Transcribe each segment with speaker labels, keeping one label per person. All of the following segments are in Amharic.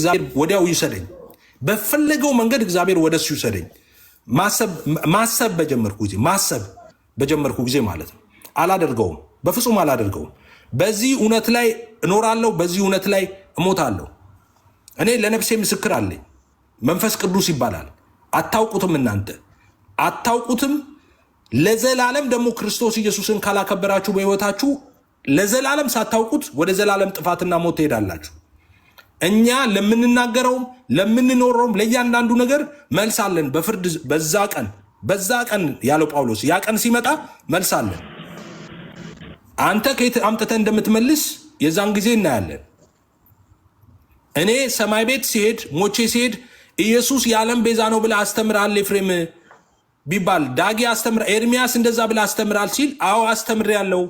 Speaker 1: እግዚአብሔር ወዲያው ይሰደኝ፣ በፈለገው መንገድ እግዚአብሔር ወደሱ ይሰደኝ። ማሰብ በጀመርኩ ጊዜ ማለት ነው። አላደርገውም፣ በፍጹም አላደርገውም። በዚህ እውነት ላይ እኖራለሁ፣ በዚህ እውነት ላይ እሞታለሁ። እኔ ለነፍሴ ምስክር አለኝ። መንፈስ ቅዱስ ይባላል። አታውቁትም፣ እናንተ አታውቁትም። ለዘላለም ደግሞ ክርስቶስ ኢየሱስን ካላከበራችሁ በሕይወታችሁ ለዘላለም ሳታውቁት ወደ ዘላለም ጥፋትና ሞት ትሄዳላችሁ። እኛ ለምንናገረውም ለምንኖረውም ለእያንዳንዱ ነገር መልስ አለን። በፍርድ በዛ ቀን ያለው ጳውሎስ፣ ያ ቀን ሲመጣ መልስ አለን። አንተ ከየት አምጥተህ እንደምትመልስ የዛን ጊዜ እናያለን። እኔ ሰማይ ቤት ሲሄድ ሞቼ ሲሄድ ኢየሱስ የዓለም ቤዛ ነው ብለህ አስተምራል ኤፍሬም ቢባል፣ ዳጊ አስተምራ፣ ኤርሚያስ እንደዛ ብለህ አስተምራል ሲል፣ አዎ አስተምር ያለው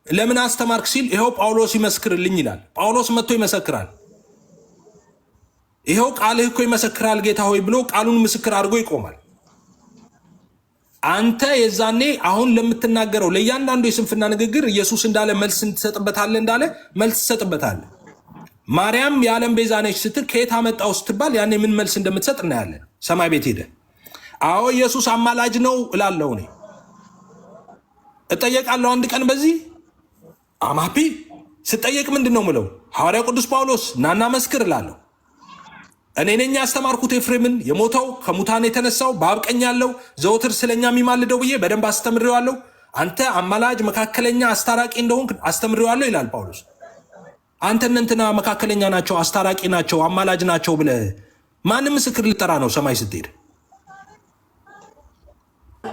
Speaker 1: ለምን አስተማርክ ሲል፣ ይኸው ጳውሎስ ይመስክርልኝ ይላል። ጳውሎስ መጥቶ ይመሰክራል። ይኸው ቃልህ እኮ ይመሰክራል ጌታ ሆይ ብሎ ቃሉን ምስክር አድርጎ ይቆማል። አንተ የዛኔ አሁን ለምትናገረው ለእያንዳንዱ የስንፍና ንግግር ኢየሱስ እንዳለ መልስ ትሰጥበታለህ፣ እንዳለ መልስ ትሰጥበታለህ። ማርያም የዓለም ቤዛ ነች ስትል ከየት አመጣው ስትባል ያኔ ምን መልስ እንደምትሰጥ እናያለን። ሰማይ ቤት ሄደ አዎ ኢየሱስ አማላጅ ነው እላለሁ። እኔ እጠየቃለሁ አንድ ቀን በዚህ አማፒ ስጠየቅ ምንድን ነው ምለው? ሐዋርያው ቅዱስ ጳውሎስ ናና መስክር እላለሁ። እኔ ነኝ ያስተማርኩት ኤፍሬምን የሞተው ከሙታን የተነሳው በአብ ቀኝ ያለው ዘወትር ስለኛ የሚማልደው ብዬ በደንብ አስተምሬዋለሁ። አንተ አማላጅ መካከለኛ አስታራቂ እንደሆንክ አስተምሬዋለሁ ይላል ጳውሎስ። አንተ እንትና መካከለኛ ናቸው አስታራቂ ናቸው አማላጅ ናቸው ብለህ ማንም ምስክር ልጠራ ነው ሰማይ ስትሄድ?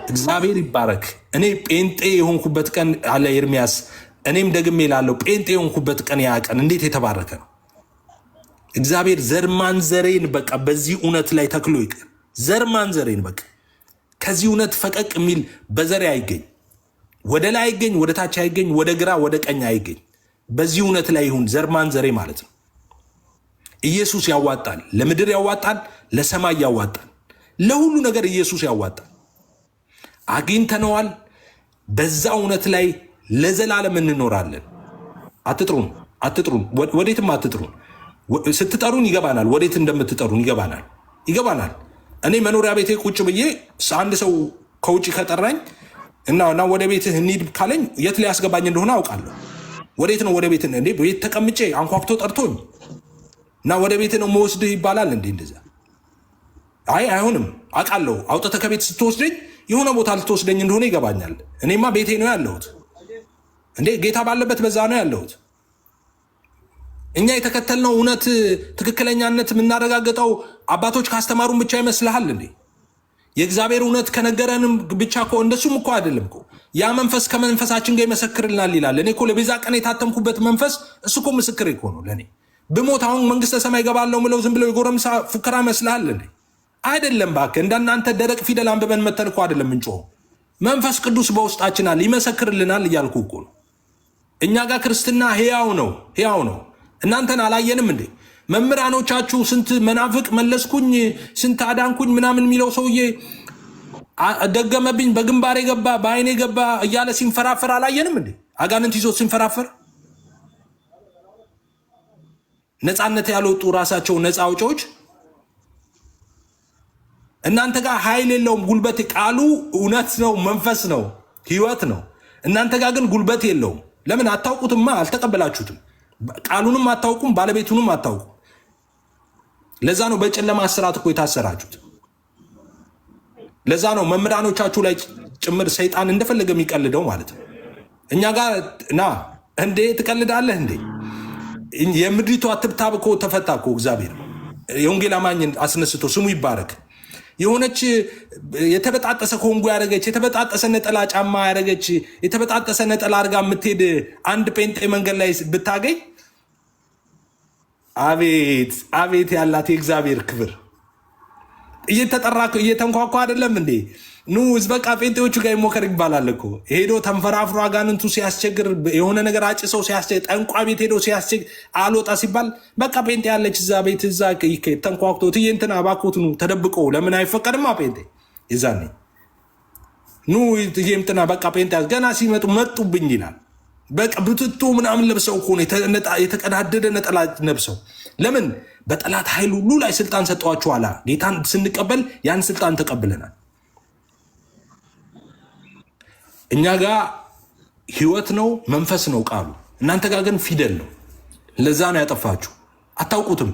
Speaker 1: እግዚአብሔር ይባረክ። እኔ ጴንጤ የሆንኩበት ቀን አለ ኤርሚያስ፣ እኔም ደግሜ ላለው ጴንጤ የሆንኩበት ቀን ያ ቀን እንዴት የተባረከ ነው። እግዚአብሔር ዘርማንዘሬን በቃ በዚህ እውነት ላይ ተክሎ ይቅር። ዘርማንዘሬን በቃ ከዚህ እውነት ፈቀቅ የሚል በዘሬ አይገኝ፣ ወደ ላይ አይገኝ፣ ወደ ታች አይገኝ፣ ወደ ግራ ወደ ቀኝ አይገኝ። በዚህ እውነት ላይ ይሁን ዘርማንዘሬ ማለት ነው። ኢየሱስ ያዋጣል፣ ለምድር ያዋጣል፣ ለሰማይ ያዋጣል፣ ለሁሉ ነገር ኢየሱስ ያዋጣል። አግኝተነዋል። በዛ እውነት ላይ ለዘላለም እንኖራለን። አትጥሩን፣ ወዴትም አትጥሩን። ስትጠሩን ይገባናል፣ ወዴት እንደምትጠሩን ይገባናል። እኔ መኖሪያ ቤቴ ቁጭ ብዬ አንድ ሰው ከውጭ ከጠራኝ እና ወደ ቤትህ እንሂድ ካለኝ የት ላይ ያስገባኝ እንደሆነ አውቃለሁ። ወዴት ነው ወደ ቤት? እንዴ ቤት ተቀምጬ አንኳኩቶ ጠርቶኝ እና ወደ ቤት ነው መወስድህ ይባላል እንዴ? እንደዛ አይሆንም። አውቃለሁ። አውጥተህ ከቤት ስትወስደኝ የሆነ ቦታ ልትወስደኝ እንደሆነ ይገባኛል። እኔማ ቤቴ ነው ያለሁት እንዴ፣ ጌታ ባለበት በዛ ነው ያለሁት። እኛ የተከተልነው እውነት ትክክለኛነት የምናረጋግጠው አባቶች ካስተማሩን ብቻ ይመስልሃል እንዴ? የእግዚአብሔር እውነት ከነገረንም ብቻ እኮ እንደሱም እኮ አይደለም እኮ። ያ መንፈስ ከመንፈሳችን ጋር ይመሰክርልናል ይላል። እኔ እኮ ለቤዛ ቀን የታተምኩበት መንፈስ እሱ እኮ ምስክር እኮ ነው ለእኔ። ብሞት አሁን መንግስተ ሰማይ ገባለሁ ምለው ዝም ብለው የጎረምሳ ፉከራ ይመስልሃል እንዴ? አይደለም እባክህ። እንዳናንተ ደረቅ ፊደል አንብበን መተን እኮ አይደለም ምንጮኸው። መንፈስ ቅዱስ በውስጣችን አለ ይመሰክርልናል እያልኩ እኮ ነው። እኛ ጋር ክርስትና ሕያው ነው። እናንተን አላየንም እንዴ? መምህራኖቻችሁ ስንት መናፍቅ መለስኩኝ፣ ስንት አዳንኩኝ ምናምን የሚለው ሰውዬ ደገመብኝ፣ በግንባሬ ገባ፣ በአይኔ ገባ እያለ ሲንፈራፈር አላየንም እንዴ? አጋንንት ይዞት ሲንፈራፈር። ነፃነት ያልወጡ ራሳቸው ነፃ አውጪዎች። እናንተ ጋር ኃይል የለውም ጉልበት። ቃሉ እውነት ነው፣ መንፈስ ነው፣ ህይወት ነው። እናንተ ጋር ግን ጉልበት የለውም። ለምን? አታውቁትማ፣ አልተቀበላችሁትም። ቃሉንም አታውቁም፣ ባለቤቱንም አታውቁም። ለዛ ነው በጨለማ እስራት እኮ የታሰራችሁት። ለዛ ነው መምህራኖቻችሁ ላይ ጭምር ሰይጣን እንደፈለገ የሚቀልደው ማለት ነው። እኛ ጋር ና እንዴ ትቀልዳለህ እንዴ? የምድሪቱ አትብታብ እኮ ተፈታ እኮ እግዚአብሔር የወንጌል አማኝን አስነስቶ ስሙ ይባረክ። የሆነች የተበጣጠሰ ኮንጎ ያደረገች፣ የተበጣጠሰ ነጠላ ጫማ ያደረገች፣ የተበጣጠሰ ነጠላ አድርጋ የምትሄድ አንድ ጴንጤ መንገድ ላይ ብታገኝ አቤት አቤት ያላት የእግዚአብሔር ክብር። እየተጠራ እየተንኳኳ አይደለም እንዴ? ኑ በቃ ጴንጤዎቹ ጋር ይሞከር ይባላል እኮ። ሄዶ ተንፈራፍሮ አጋንንቱ ሲያስቸግር፣ የሆነ ነገር አጭሰው ሲያስቸግር፣ ጠንቋ ቤት ሄዶ ሲያስቸግር አልወጣ ሲባል በቃ ጴንጤ ያለች እዛ ቤት እዛ ተንኳክቶ ትየንትና ባኮት ኑ ተደብቆ ለምን አይፈቀድማ? ጴንጤ ይዛኔ ኑ ትየምጥና በቃ ጴንጤ ገና ሲመጡ መጡብኝ ይላል። በቃ ብትቶ ምናምን ለብሰው እኮ ነው የተቀዳደደ ነጠላ ለብሰው። ለምን በጠላት ኃይል ሁሉ ላይ ስልጣን ሰጠዋችሁ አለ። ጌታን ስንቀበል ያን ስልጣን ተቀብለናል። እኛ ጋር ህይወት ነው፣ መንፈስ ነው ቃሉ። እናንተ ጋር ግን ፊደል ነው። ለዛ ነው ያጠፋችሁ። አታውቁትም።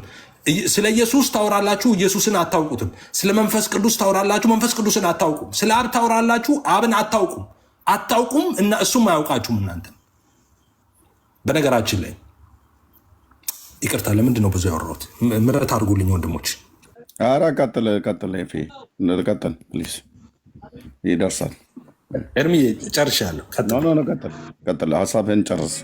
Speaker 1: ስለ ኢየሱስ ታወራላችሁ፣ ኢየሱስን አታውቁትም። ስለ መንፈስ ቅዱስ ታወራላችሁ፣ መንፈስ ቅዱስን አታውቁም። ስለ አብ ታወራላችሁ፣ አብን አታውቁም እና እሱም አያውቃችሁም እናንተ። በነገራችን ላይ ይቅርታ፣ ለምንድን ነው ብዙ ያወራሁት? ምሕረት አድርጉልኝ ወንድሞች።
Speaker 2: ኧረ ቀጥል ቀጥል ፕሊዝ፣ ይደርሳል።
Speaker 1: ኤርሚ ጨርሻለሁ።
Speaker 2: ቀጥል፣ ሀሳብህን ጨርስ።